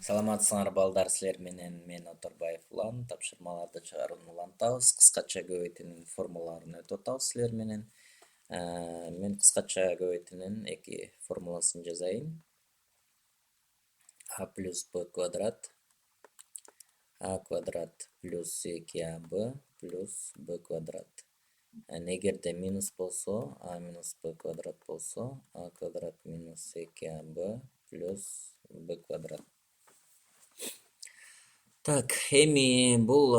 Саламатсыңар балдар, силер менен мен Оторбаев Улан тапшырмаларды чыгарууну улантабыз. Кыскача көбөйтүүнүн формулаларын өтүп атабыз силер менен. Мен кыскача көбөйтүүнүн эки формуласын жазайын. А плюс b квадрат, а квадрат плюс 2ab плюс b квадрат. Эгерде минус болсо, а минус b квадрат болсо, а квадрат минус 2ab плюс b квадрат. Так, эми бул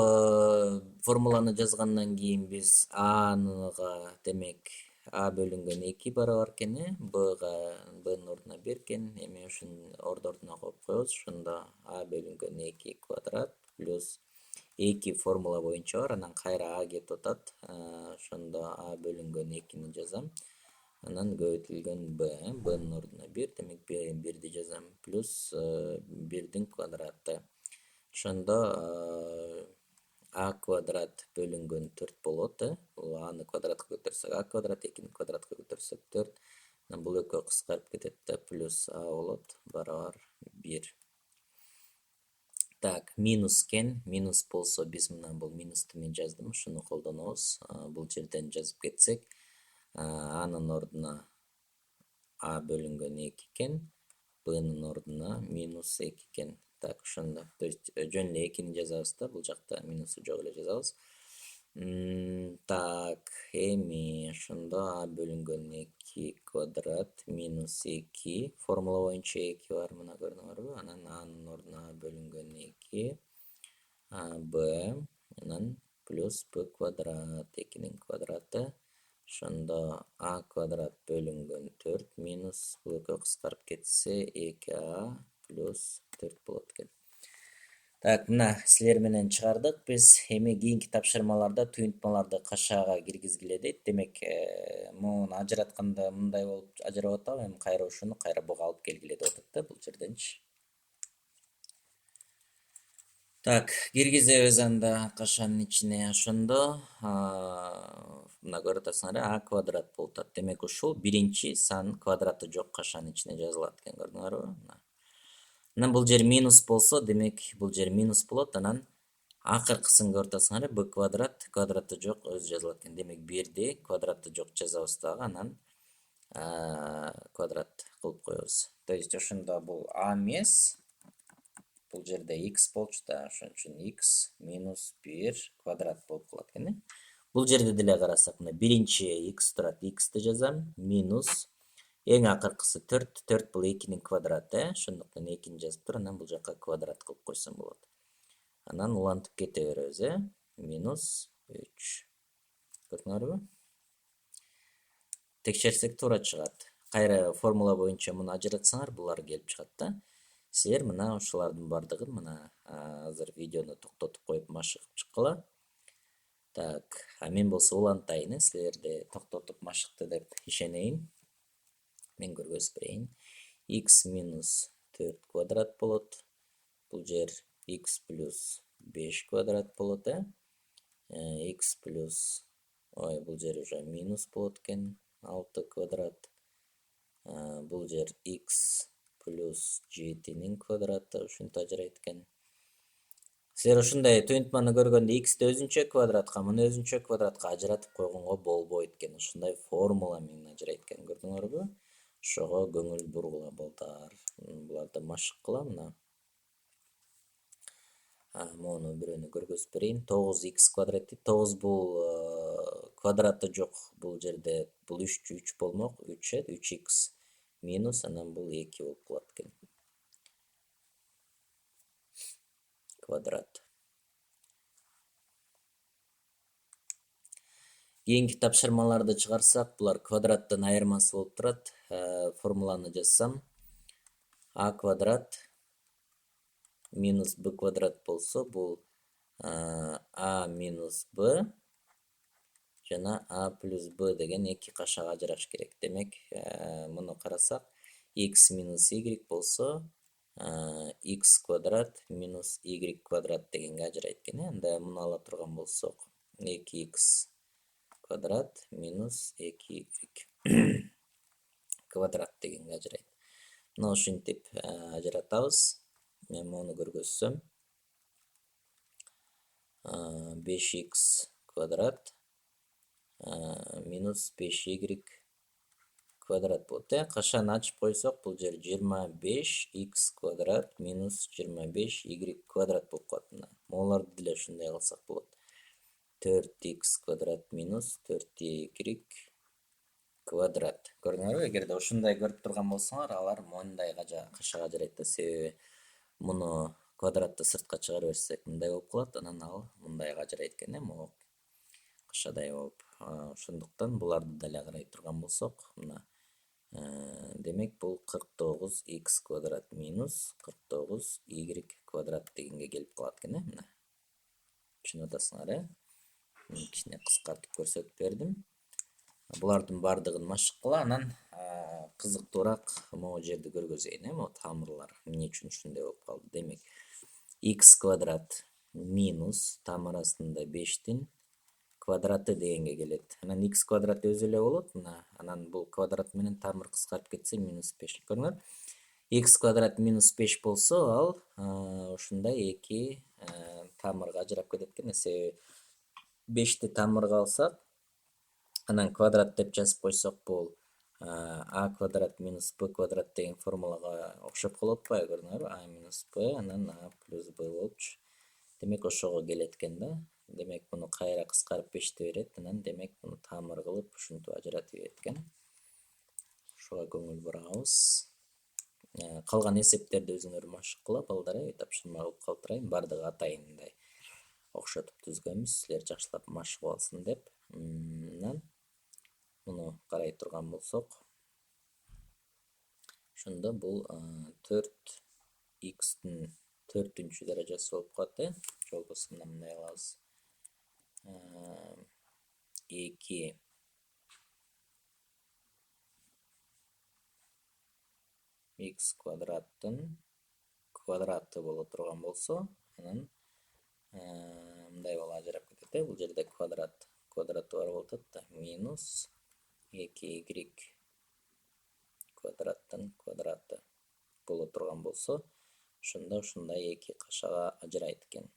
формуланы жазгандан кийин биз аныга, демек, а бөлүнгөн 2 барабар экен, бнын ордуна 1 экен. Эми ушунун ордуна коюп коебуз. Ошондо а бөлүнгөн 2 квадрат плюс 2 формула боюнча бар, анан кайра а кетип атат. Ошондо а бөлүнгөн 2-ни жазам. Анан көбөйтүлгөн бнын ордуна 1, демек 1-ди жазам, плюс 1-дин квадраты. Ошондо а квадрат бөлүнгөн 4 болот. Бул аны квадратка көтөрсөк а квадрат, 2-ни квадратка көтөрсөк 4. Анан бул экөө кыскарып кетет да, плюс а болот барабар 1. Так, минус экен. Минус болсо биз мына бул минусту мен жаздым, ушуну колдонобуз. Бул жерден жазып кетсек, анын ордуна а бөлүнгөн 2 экен, бнын ордуна минус 2 экен. Так, ошондо, то есть жөн эле 2-ни жазабыз да, бул жакта минусу жок эле жазабыз. Так, эми ошондо а бөлүнгөн 2 квадрат минус 2, формула боюнча 2 бар, мына көрдүңөрбү? Анан анын ордуна а бөлүнгөн 2, б, анан плюс b квадрат, 2-нин квадраты. Ошондо а квадрат бөлүнгөн 4 минус бул экөө кыскарып кетсе 2а плюс 4 болот экен. Так, мына силер менен чыгардык биз. Эми кийинки тапшырмаларда түйүнтмаларды кашаага киргизгиле дейт. Демек, муну ажыратканда мындай болуп ажырап атабы, эми кайра ушуну кайра буга алып келгиле деп атат да, бул жерденчи. Так, киргизебиз анда кашанын ичине. Ошондо мына көрүп атасыңар, а квадрат болуп атат. Демек, ушул биринчи сан квадраты жок кашанын ичине жазылат экен, көрдүңөрбү? Анан бул жер минус болсо, демек бул жер минус болот. Анан акыркысын көрүп атасыңар, b квадрат, квадраты жок өзү жазылат экен. Демек 1-ди квадраты жок жазабыз дагы, анан квадрат кылып коебуз. То есть ошондо бул а эмес, бул жерде x болчу да, ошон үчүн x минус 1 квадрат болуп калат экен. Бул жерде деле карасак, мына биринчи x турат, x'ти жазам, минус эң акыркысы 4, 4 бул 2-нин квадраты, ошондуктан 2-ни жазып туруп, анан бул жакка квадрат кылып койсом болот. Анан улантып кете беребиз, минус 3. Көрдүңөрбү? Текшерсек туура чыгат. Кайра формула боюнча муну ажыратсаңар, булар келип чыгат да. Силер мына ушулардын бардыгын мына азыр видеону токтотуп коюп машыгып чыккыла. Так, мен болсо улантайын, силерди токтотуп машыкты деп ишенейин. Мен көргөзүп берейин. X минус 4 квадрат болот. Бул жер x плюс 5 квадрат болот, x плюс, бул жер уже минус болот экен, 6 квадрат. Бул жер x плюс 7-нин квадраты, ушинтип ажырайт экен. Силер ушундай түйүнтманы көргөндө x'ти өзүнчө квадратка, муну өзүнчө квадратка ажыратып койгонго болбойт экен. Ушундай формула менен ажырайт экен, көрдүңөрбү? Ошого көңүл бургула балдар. Буларды машыккыла мына. Мону бирөөнү көргөзүп берейин. 9x квадрат дейт. 9 бул квадраты жок. Бул жерде бул 3 болмок. 3x минус, анан бул 2 болуп калат экен. Квадрат. Кийинки тапшырмаларды чыгарсак, булар квадраттын айырмасы болуп турат. Формуланы жазсам, а квадрат минус b квадрат болсо, бул а минус b жана а плюс b деген эки кашаага ажыраш керек. Демек, муну карасак, x минус y болсо, x квадрат минус y квадрат дегенге ажырайт экен. Анда муну ала турган болсок, 2x квадрат минус 2y квадрат дегенге ажырайт. Мына ушинтип ажыратабыз. Мен муну көргөзсөм 5x квадрат минус 5y квадрат болот. Кашаны ачып койсок бул жер 25x квадрат минус 25y квадрат болуп калат. Мына могуларды деле ушундай кылсак болот. 4x квадрат минус 4y квадрат. Көрдүңөрбү? Эгерде ушундай көрүп турган болсоңор, алар мындай кашага жарайт да. Себеби муну квадратты сыртка чыгарып берсек мындай болуп калат, анан ал мындайга ажырайт экен, могу кашадай болуп. Ошондуктан буларды деле карай турган болсок, мына демек бул 49x квадрат минус 49y квадрат дегенге келип калат экен, мына. Түшүнүп атасыңар, кичине кыскартып көрсөтүп бердим. Булардын бардыгын машыккыла, анан кызыктуураак могу жерди көргөзөйүн, могу тамырлар эмне үчүн ушундай болуп калды. Демек, x квадрат минус тамыр астында 5-тин квадраты дегенге келет. Анан x квадрат өзү эле болот, мына. Анан бул квадрат менен тамыр кыскарып кетсе минус 5. Көрүңөр? X квадрат минус 5 болсо, ал ушундай эки тамырга ажырап кетет экен. Себеби 5ти тамырга алсак, анан квадрат деп жазып койсок, бул a квадрат минус b квадрат деген формулага окшоп калып атпайбы, көрдүңөрбү? A минус b, анан a плюс b болупчу. Демек, ошого келет экен да. Демек, муну кайра кыскарып 5ти берет, анан демек муну тамыр кылып ушинтип ажыратып берет экен. Ошого көңүл бурабыз. Калган эсептерди өзүңөр машыккыла, балдар, тапшырма кылып калтырайын. Бардыгы атайын мындай окшотуп түзгөнбүз, силер жакшылап машыгып алсын деп. Анан муну карай турган болсок, ошондо бул 4x-тин 4-үнчү даражасы болуп калат, же болбосо мындай кылабыз. 2x квадраттын квадраты боло турган болсо, анан мындай болуп ажырап кетет. Бул жерде квадраты бар болуп атат да. Минус 2y квадраттын квадраты боло турган болсо, ошондо ушундай эки кашага ажырайт экен.